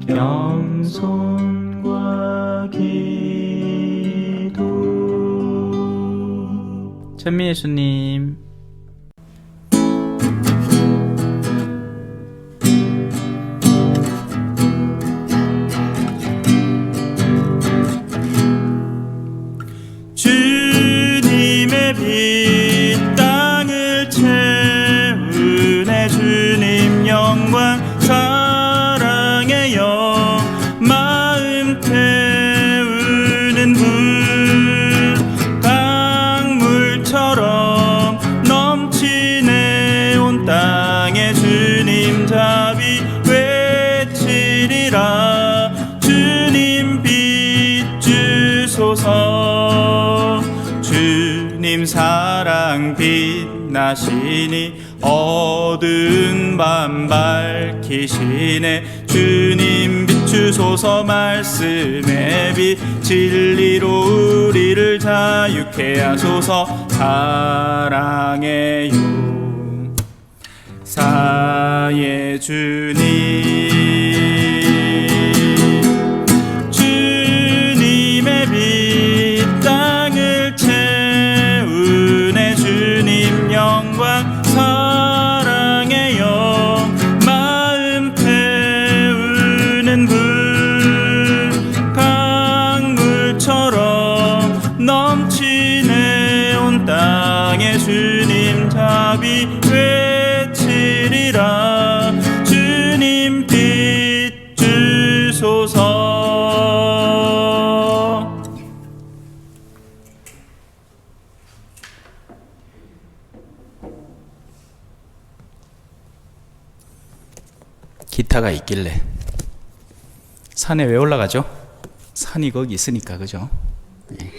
겸손과 기도. 천미예수님. 주님의 빛 땅을 채우네. 주님 영광 사랑의 영 마음 태우는 불. 강물처럼 넘치네 온 땅에. 주님 자비 외치리라. 주님 빛 주소서. 주님 사랑 빛나시니 어두운 밤 밝히시네. 주님 비추소서. 말씀의 빛 진리로 우리를 자유케 하소서. 사랑의 용 사의 주님. 주님의 빛 땅을 채우네. 주님 영광 사랑의 영 마음 태우는 불. 강물처럼 넘치네 온 땅에. 주님 자비 외치리라. 주님 빛 주소서. 기타가 있길래. 산에 왜 올라가죠? 산이 거기 있으니까, 그죠? 네.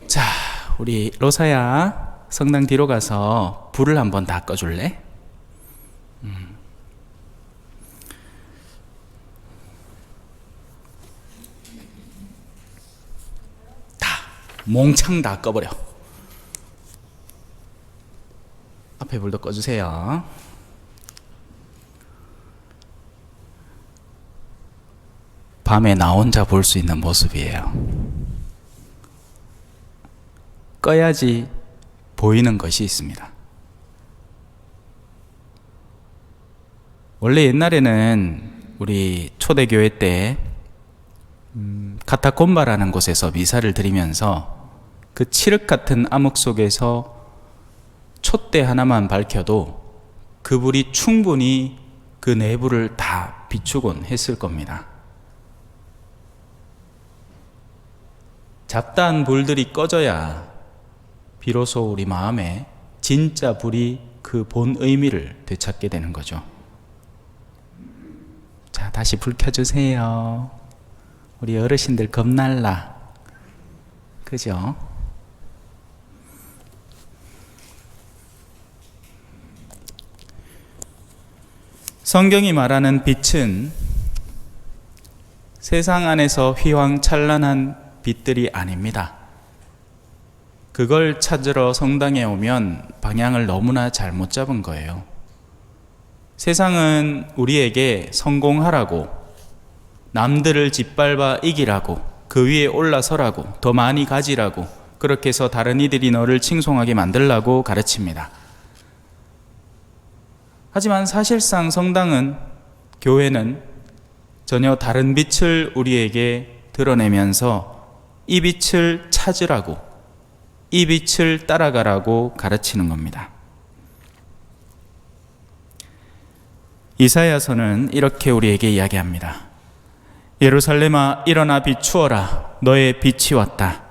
자, 우리 로사야, 성당 뒤로 가서 불을 한번 다 꺼줄래? 다 몽창 다 꺼버려. 앞에 불도 꺼주세요. 밤에 나 혼자 볼 수 있는 모습이에요. 꺼야지 보이는 것이 있습니다. 원래 옛날에는 우리 초대교회 때 카타콤바라는 곳에서 미사를 드리면서 그 칠흑 같은 암흑 속에서 촛대 하나만 밝혀도 그 불이 충분히 그 내부를 다 비추곤 했을 겁니다. 잡다한 불들이 꺼져야 비로소 우리 마음에 진짜 불이 그 본 의미를 되찾게 되는 거죠. 자, 다시 불 켜주세요. 우리 어르신들 겁날라. 그죠? 성경이 말하는 빛은 세상 안에서 휘황찬란한 빛들이 아닙니다. 그걸 찾으러 성당에 오면 방향을 너무나 잘못 잡은 거예요. 세상은 우리에게 성공하라고, 남들을 짓밟아 이기라고, 그 위에 올라서라고, 더 많이 가지라고, 그렇게 해서 다른 이들이 너를 칭송하게 만들라고 가르칩니다. 하지만 사실상 성당은, 교회는 전혀 다른 빛을 우리에게 드러내면서 이 빛을 찾으라고, 이 빛을 따라가라고 가르치는 겁니다. 이사야서는 이렇게 우리에게 이야기합니다. 예루살렘아 일어나 비추어라. 너의 빛이 왔다.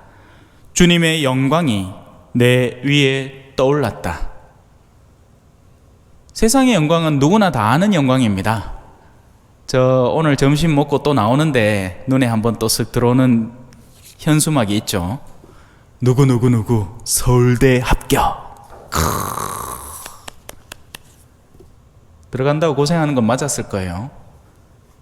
주님의 영광이 내 위에 떠올랐다. 세상의 영광은 누구나 다 아는 영광입니다. 저 오늘 점심 먹고 또 나오는데 눈에 한번 또 쓱 들어오는 현수막이 있죠. 누구 서울대 합격. 들어간다고 고생하는 건 맞았을 거예요.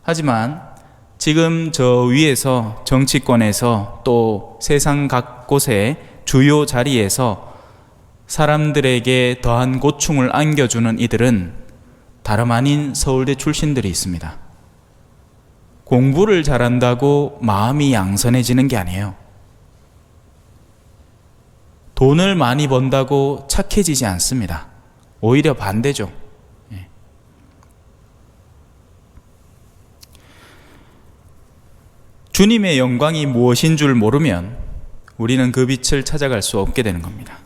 하지만 지금 저 위에서, 정치권에서, 또 세상 각 곳의 주요 자리에서 사람들에게 더한 고충을 안겨주는 이들은 다름 아닌 서울대 출신들이 있습니다. 공부를 잘한다고 마음이 양선해지는 게 아니에요. 돈을 많이 번다고 착해지지 않습니다. 오히려 반대죠. 주님의 영광이 무엇인 줄 모르면 우리는 그 빛을 찾아갈 수 없게 되는 겁니다.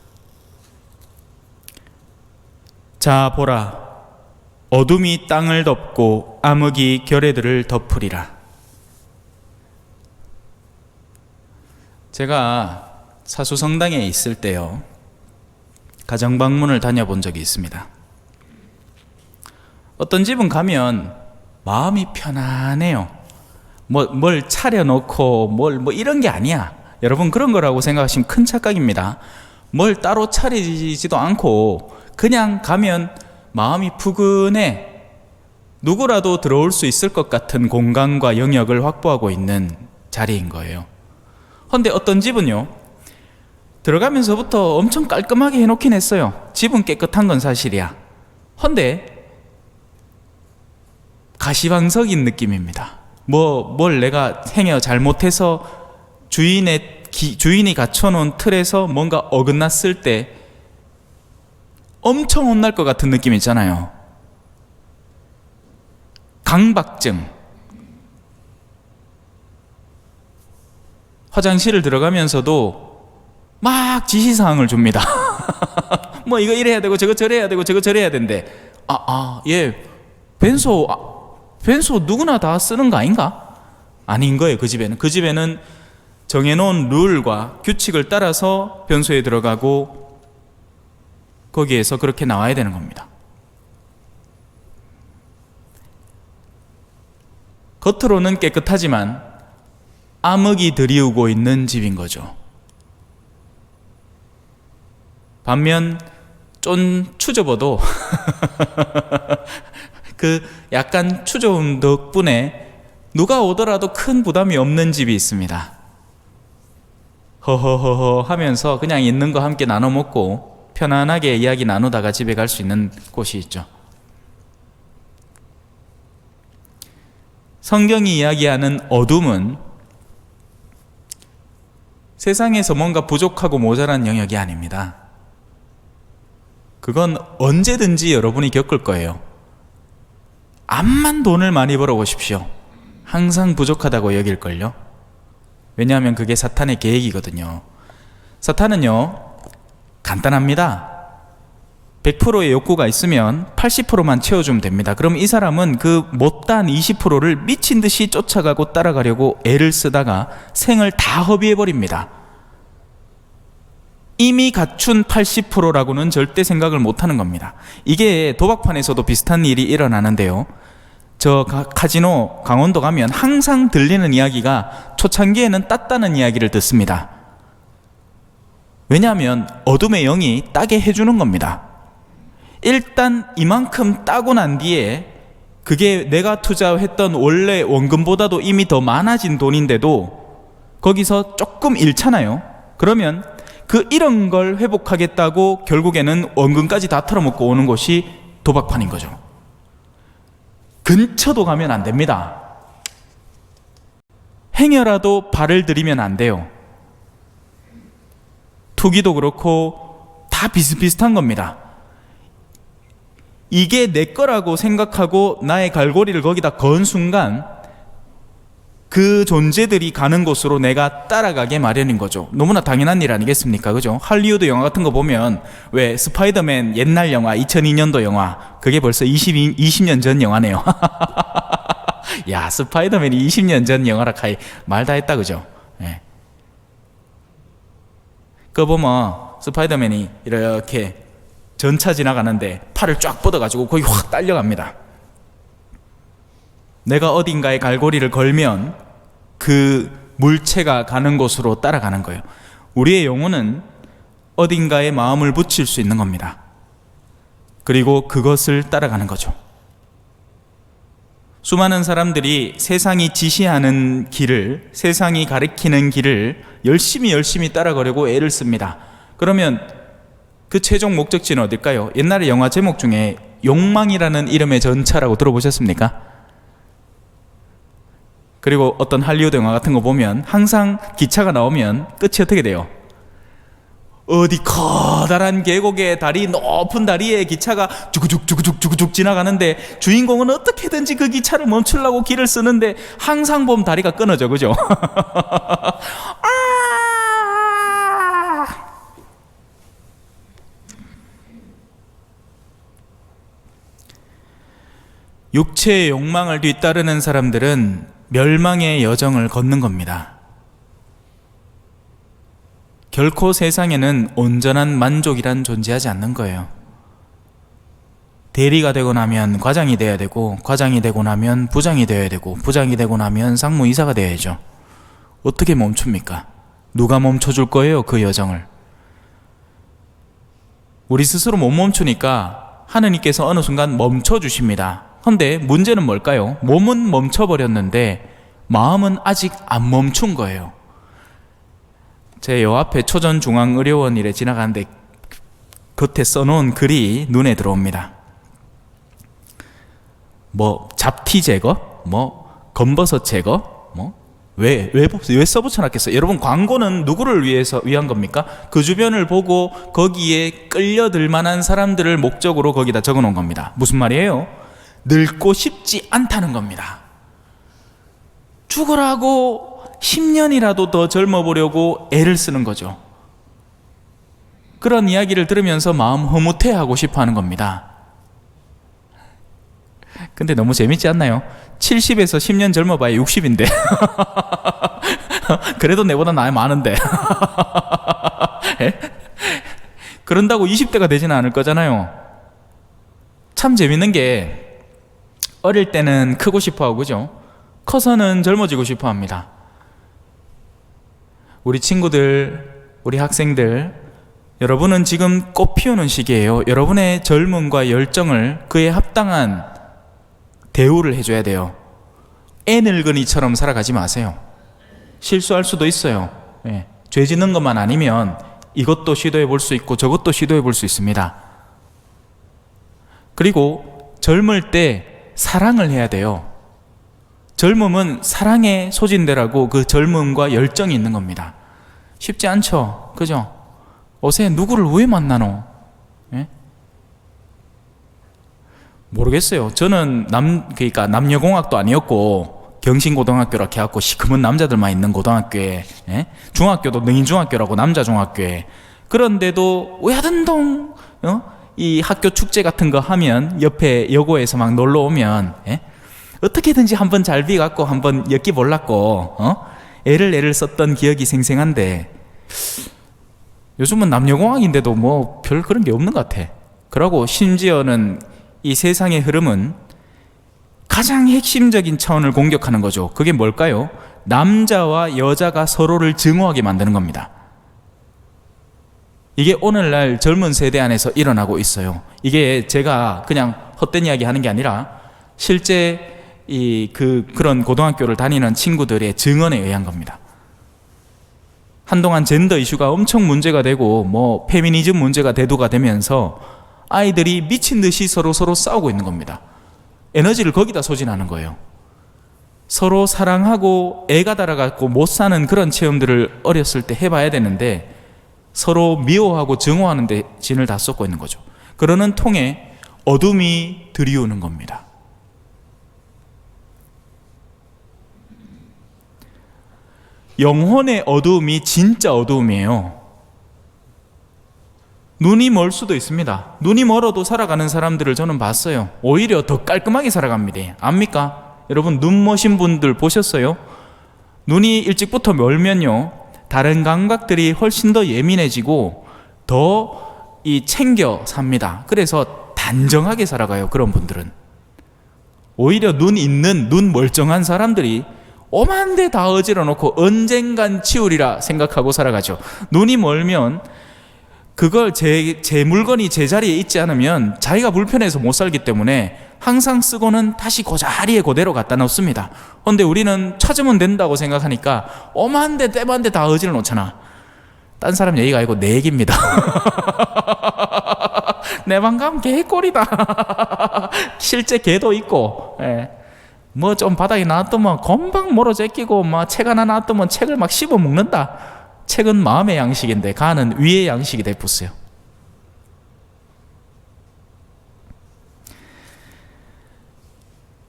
자, 보라. 어둠이 땅을 덮고 암흑이 결의들을 덮으리라. 제가 사수성당에 있을 때요, 가정방문을 다녀본 적이 있습니다. 어떤 집은 가면 마음이 편안해요. 뭘 차려놓고 뭐 이런 게 아니야. 여러분, 그런 거라고 생각하시면 큰 착각입니다. 뭘 따로 차리지도 않고 그냥 가면 마음이 푸근해. 누구라도 들어올 수 있을 것 같은 공간과 영역을 확보하고 있는 자리인 거예요. 그런데 어떤 집은요, 들어가면서부터 엄청 깔끔하게 해놓긴 했어요. 집은 깨끗한 건 사실이야. 그런데 가시방석인 느낌입니다. 뭘 내가 행여 잘못해서 주인이 갖춰놓은 틀에서 뭔가 어긋났을 때 엄청 혼날 것 같은 느낌 있잖아요. 강박증. 화장실을 들어가면서도 막 지시사항을 줍니다. 뭐 이거 이래야 되고 저거 저래야 되고 저거 저래야 된대. 변소 누구나 다 쓰는 거 아닌가? 아닌 거예요. 그 집에는 정해놓은 룰과 규칙을 따라서 변소에 들어가고 거기에서 그렇게 나와야 되는 겁니다. 겉으로는 깨끗하지만 암흑이 들이우고 있는 집인 거죠. 반면 좀 추접어도 그 약간 추저음 덕분에 누가 오더라도 큰 부담이 없는 집이 있습니다. 허허허허 하면서 그냥 있는 거 함께 나눠 먹고 편안하게 이야기 나누다가 집에 갈 수 있는 곳이 있죠. 성경이 이야기하는 어둠은 세상에서 뭔가 부족하고 모자란 영역이 아닙니다. 그건 언제든지 여러분이 겪을 거예요. 암만 돈을 많이 벌어보십시오. 항상 부족하다고 여길걸요. 왜냐하면 그게 사탄의 계획이거든요. 사탄은요, 간단합니다. 100%의 욕구가 있으면 80%만 채워주면 됩니다. 그럼 이 사람은 그 못다한 20%를 미친 듯이 쫓아가고 따라가려고 애를 쓰다가 생을 다 허비해버립니다. 이미 갖춘 80%라고는 절대 생각을 못하는 겁니다. 이게 도박판에서도 비슷한 일이 일어나는데요, 저 카지노 강원도 가면 항상 들리는 이야기가 초창기에는 땄다는 이야기를 듣습니다. 왜냐하면 어둠의 영이 따게 해주는 겁니다. 일단 이만큼 따고 난 뒤에 그게 내가 투자했던 원래 원금보다도 이미 더 많아진 돈인데도 거기서 조금 잃잖아요. 그러면 그 이런 걸 회복하겠다고 결국에는 원금까지 다 털어먹고 오는 곳이 도박판인 거죠. 근처도 가면 안 됩니다. 행여라도 발을 들이면 안 돼요. 투기도 그렇고 다 비슷비슷한 겁니다. 이게 내 거라고 생각하고 나의 갈고리를 거기다 건 순간 그 존재들이 가는 곳으로 내가 따라가게 마련인 거죠. 너무나 당연한 일 아니겠습니까? 그죠? 할리우드 영화 같은 거 보면 왜 스파이더맨 옛날 영화 2002년도 영화 그게 벌써 20년 전 영화네요. 야, 스파이더맨이 20년 전 영화라 카이 말 다 했다, 그죠? 예. 그거 보면 스파이더맨이 이렇게 전차 지나가는데 팔을 쫙 뻗어가지고 거기 확 딸려갑니다. 내가 어딘가에 갈고리를 걸면 그 물체가 가는 곳으로 따라가는 거예요. 우리의 영혼은 어딘가에 마음을 붙일 수 있는 겁니다. 그리고 그것을 따라가는 거죠. 수많은 사람들이 세상이 지시하는 길을, 세상이 가리키는 길을 열심히 따라가려고 애를 씁니다. 그러면 그 최종 목적지는 어딜까요? 옛날에 영화 제목 중에 욕망이라는 이름의 전차라고 들어보셨습니까? 그리고 어떤 할리우드 영화 같은 거 보면 항상 기차가 나오면 끝이 어떻게 돼요? 어디 커다란 계곡에 높은 다리에 기차가 주구죽 지나가는데 주인공은 어떻게든지 그 기차를 멈추려고 길을 쓰는데 항상 보면 다리가 끊어져, 그죠? 육체의 욕망을 뒤따르는 사람들은 멸망의 여정을 걷는 겁니다. 결코 세상에는 온전한 만족이란 존재하지 않는 거예요. 대리가 되고 나면 과장이 돼야 되고, 과장이 되고 나면 부장이 되어야 되고, 부장이 되고 나면 상무이사가 되어야죠. 어떻게 멈춥니까? 누가 멈춰줄 거예요, 그 여정을? 우리 스스로 못 멈추니까 하느님께서 어느 순간 멈춰주십니다. 그런데 문제는 뭘까요? 몸은 멈춰버렸는데 마음은 아직 안 멈춘 거예요. 제 요 앞에 초전중앙의료원 이래 지나가는데 겉에 써놓은 글이 눈에 들어옵니다. 뭐 잡티 제거, 뭐 검버섯 제거, 왜 써붙여놨겠어요? 여러분, 광고는 누구를 위한 겁니까? 그 주변을 보고 거기에 끌려들 만한 사람들을 목적으로 거기다 적어놓은 겁니다. 무슨 말이에요? 늙고 싶지 않다는 겁니다. 죽으라고 10년이라도 더 젊어 보려고 애를 쓰는 거죠. 그런 이야기를 들으면서 마음 흐뭇해하고 싶어 하는 겁니다. 근데 너무 재밌지 않나요? 70에서 10년 젊어봐야 60인데 그래도 내보다 나이 많은데 그런다고 20대가 되지는 않을 거잖아요. 참 재밌는 게 어릴 때는 크고 싶어하고, 그죠? 커서는 젊어지고 싶어 합니다. 우리 친구들, 우리 학생들, 여러분은 지금 꽃 피우는 시기예요. 여러분의 젊음과 열정을 그에 합당한 대우를 해줘야 돼요. 애 늙은이처럼 살아가지 마세요. 실수할 수도 있어요. 죄 짓는 것만 아니면 이것도 시도해 볼 수 있고 저것도 시도해 볼 수 있습니다. 그리고 젊을 때 사랑을 해야 돼요. 젊음은 사랑의 소진대라고 그 젊음과 열정이 있는 겁니다. 쉽지 않죠, 그죠? 어제 누구를 왜 만나노? 모르겠어요. 저는 그러니까 남녀공학도 아니었고 경신고등학교라 해갖고 시커먼 남자들만 있는 고등학교에, 중학교도 능인중학교라고 남자 중학교에, 그런데도 왜 하든동 이 학교 축제 같은 거 하면 옆에 여고에서 막 놀러 오면 어떻게든지 한번 잘 비갖고 한번 엮기 몰랐고 애를 썼던 기억이 생생한데, 요즘은 남녀공학인데도 뭐 별 그런 게 없는 것 같아. 그러고 심지어는 이 세상의 흐름은 가장 핵심적인 차원을 공격하는 거죠. 그게 뭘까요? 남자와 여자가 서로를 증오하게 만드는 겁니다. 이게 오늘날 젊은 세대 안에서 일어나고 있어요. 이게 제가 그냥 헛된 이야기 하는 게 아니라 실제 그런 고등학교를 다니는 친구들의 증언에 의한 겁니다. 한동안 젠더 이슈가 엄청 문제가 되고 뭐 페미니즘 문제가 대두가 되면서 아이들이 미친 듯이 서로 싸우고 있는 겁니다. 에너지를 거기다 소진하는 거예요. 서로 사랑하고 애가 달아갖고 못 사는 그런 체험들을 어렸을 때 해봐야 되는데 서로 미워하고 증오하는 데 진을 다 쏟고 있는 거죠. 그러는 통에 어둠이 들이오는 겁니다. 영혼의 어두움이 진짜 어두움이에요. 눈이 멀 수도 있습니다. 눈이 멀어도 살아가는 사람들을 저는 봤어요. 오히려 더 깔끔하게 살아갑니다. 압니까? 여러분, 눈 머신 분들 보셨어요? 눈이 일찍부터 멀면요, 다른 감각들이 훨씬 더 예민해지고 더 챙겨 삽니다. 그래서 단정하게 살아가요. 그런 분들은 오히려 눈 있는, 눈 멀쩡한 사람들이 오만 데 다 어지러 놓고 언젠간 치우리라 생각하고 살아가죠. 눈이 멀면 그걸 제 물건이 제자리에 있지 않으면 자기가 불편해서 못 살기 때문에 항상 쓰고는 다시 그 자리에 그대로 갖다 놓습니다. 그런데 우리는 찾으면 된다고 생각하니까 오만 데 때만 데 다 어지러 놓잖아. 딴 사람 얘기가 아니고 내 얘기입니다. 내 방 가면 개꼴이다. 실제 개도 있고, 뭐 좀 바닥에 놔두면 금방 멀어 제끼고, 막 책 하나 놔두면 책을 막 씹어 먹는다. 책은 마음의 양식인데 간은 위의 양식이 돼버렸어요.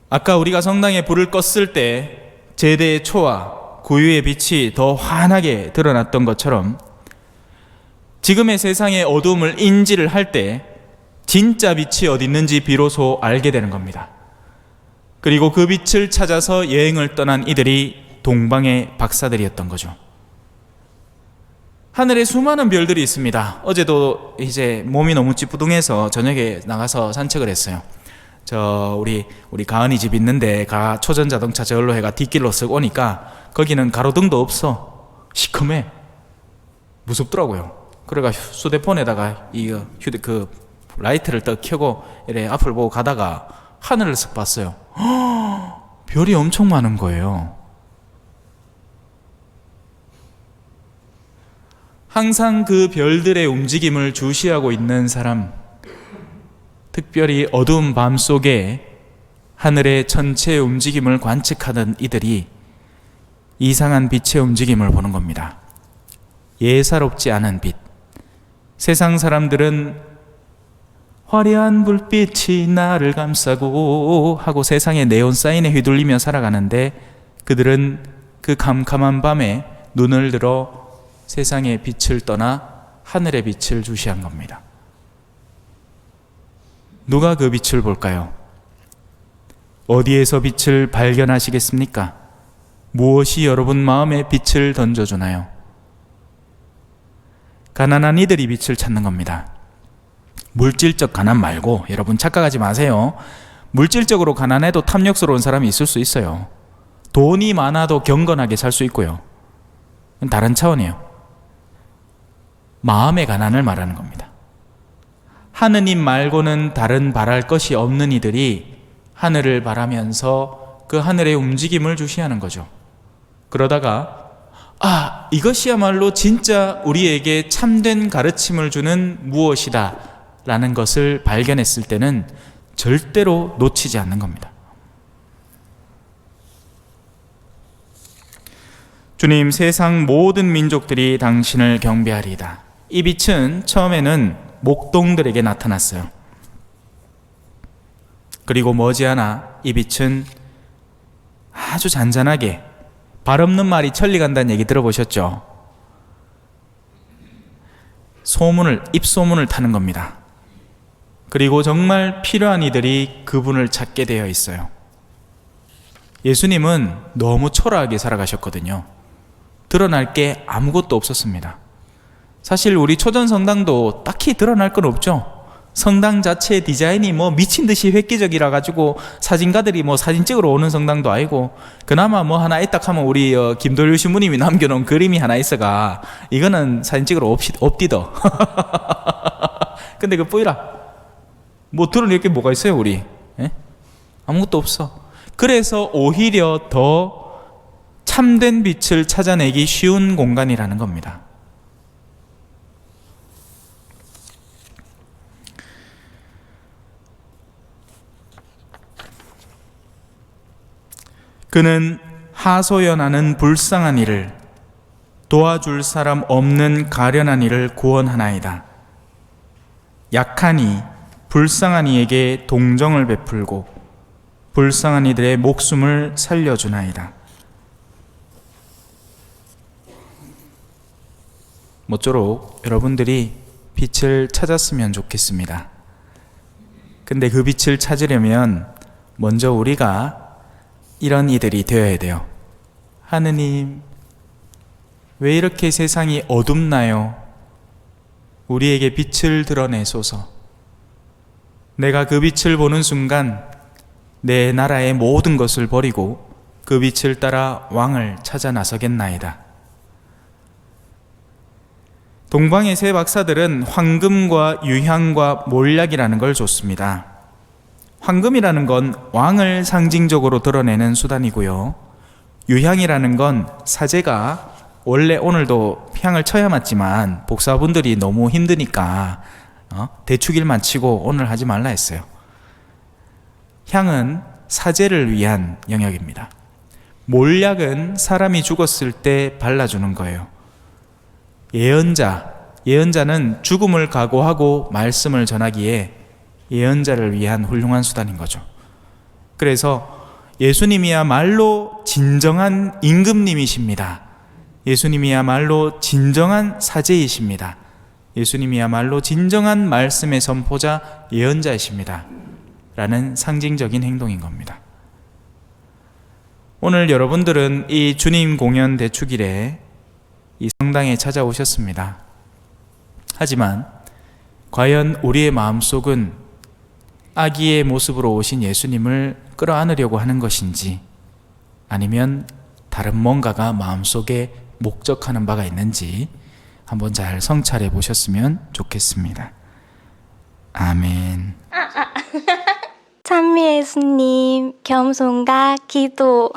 아까 우리가 성당에 불을 껐을 때 제대의 초와 구유의 빛이 더 환하게 드러났던 것처럼 지금의 세상의 어둠을 인지를 할 때 진짜 빛이 어디 있는지 비로소 알게 되는 겁니다. 그리고 그 빛을 찾아서 여행을 떠난 이들이 동방의 박사들이었던 거죠. 하늘에 수많은 별들이 있습니다. 어제도 이제 몸이 너무 찌뿌둥해서 저녁에 나가서 산책을 했어요. 우리 가은이 집 있는데 초전자동차 저울로 해가 뒷길로 쓱 오니까 거기는 가로등도 없어. 시커매. 무섭더라고요. 그래가 휴대폰에다가 라이트를 떡 켜고 이래 앞을 보고 가다가 하늘을 쓱 봤어요. 별이 엄청 많은 거예요. 항상 그 별들의 움직임을 주시하고 있는 사람, 특별히 어두운 밤 속에 하늘의 전체의 움직임을 관측하던 이들이 이상한 빛의 움직임을 보는 겁니다. 예사롭지 않은 빛. 세상 사람들은 화려한 불빛이 나를 감싸고 하고 세상의 네온 사인에 휘둘리며 살아가는데 그들은 그 캄캄한 밤에 눈을 들어 세상의 빛을 떠나 하늘의 빛을 주시한 겁니다. 누가 그 빛을 볼까요? 어디에서 빛을 발견하시겠습니까? 무엇이 여러분 마음에 빛을 던져주나요? 가난한 이들이 빛을 찾는 겁니다. 물질적 가난 말고, 여러분 착각하지 마세요. 물질적으로 가난해도 탐욕스러운 사람이 있을 수 있어요. 돈이 많아도 경건하게 살 수 있고요. 다른 차원이에요. 마음의 가난을 말하는 겁니다. 하느님 말고는 다른 바랄 것이 없는 이들이 하늘을 바라면서 그 하늘의 움직임을 주시하는 거죠. 그러다가 이것이야말로 진짜 우리에게 참된 가르침을 주는 무엇이다 라는 것을 발견했을 때는 절대로 놓치지 않는 겁니다. 주님, 세상 모든 민족들이 당신을 경배하리이다. 이 빛은 처음에는 목동들에게 나타났어요. 그리고 머지않아 이 빛은 아주 잔잔하게, 발 없는 말이 천리 간다는 얘기 들어보셨죠? 입소문을 타는 겁니다. 그리고 정말 필요한 이들이 그분을 찾게 되어 있어요. 예수님은 너무 초라하게 살아가셨거든요. 드러날 게 아무것도 없었습니다. 사실 우리 초전 성당도 딱히 드러날 건 없죠. 성당 자체의 디자인이 미친 듯이 획기적이라 가지고 사진가들이 사진 찍으러 오는 성당도 아니고, 그나마 하나 있다 하면 우리 김도율 신부님이 남겨놓은 그림이 하나 있어가 이거는 사진 찍으러 없디더. 근데 그 뿌이라 드러낼 게 뭐가 있어요 우리? 아무것도 없어. 그래서 오히려 더 참된 빛을 찾아내기 쉬운 공간이라는 겁니다. 그는 하소연하는 불쌍한 이를, 도와줄 사람 없는 가련한 이를 구원하나이다. 약한 이, 불쌍한 이에게 동정을 베풀고 불쌍한 이들의 목숨을 살려주나이다. 모쪼록 여러분들이 빛을 찾았으면 좋겠습니다. 근데 그 빛을 찾으려면 먼저 우리가 이런 이들이 되어야 돼요. 하느님, 왜 이렇게 세상이 어둡나요? 우리에게 빛을 드러내소서. 내가 그 빛을 보는 순간 내 나라의 모든 것을 버리고 그 빛을 따라 왕을 찾아 나서겠나이다. 동방의 세 박사들은 황금과 유향과 몰약이라는 걸 줬습니다. 황금이라는 건 왕을 상징적으로 드러내는 수단이고요. 유향이라는 건 사제가 원래 오늘도 향을 쳐야 맞지만 복사분들이 너무 힘드니까 대축일만 치고 오늘 하지 말라 했어요. 향은 사제를 위한 영역입니다. 몰약은 사람이 죽었을 때 발라주는 거예요. 예언자는 죽음을 각오하고 말씀을 전하기에 예언자를 위한 훌륭한 수단인 거죠. 그래서 예수님이야말로 진정한 임금님이십니다. 예수님이야말로 진정한 사제이십니다. 예수님이야말로 진정한 말씀의 선포자 예언자이십니다. 라는 상징적인 행동인 겁니다. 오늘 여러분들은 이 주님 공연 대축일에 이 성당에 찾아오셨습니다. 하지만 과연 우리의 마음속은 아기의 모습으로 오신 예수님을 끌어안으려고 하는 것인지, 아니면 다른 뭔가가 마음속에 목적하는 바가 있는지 한번 잘 성찰해 보셨으면 좋겠습니다. 아멘. 찬미 예수님, 겸손과 기도.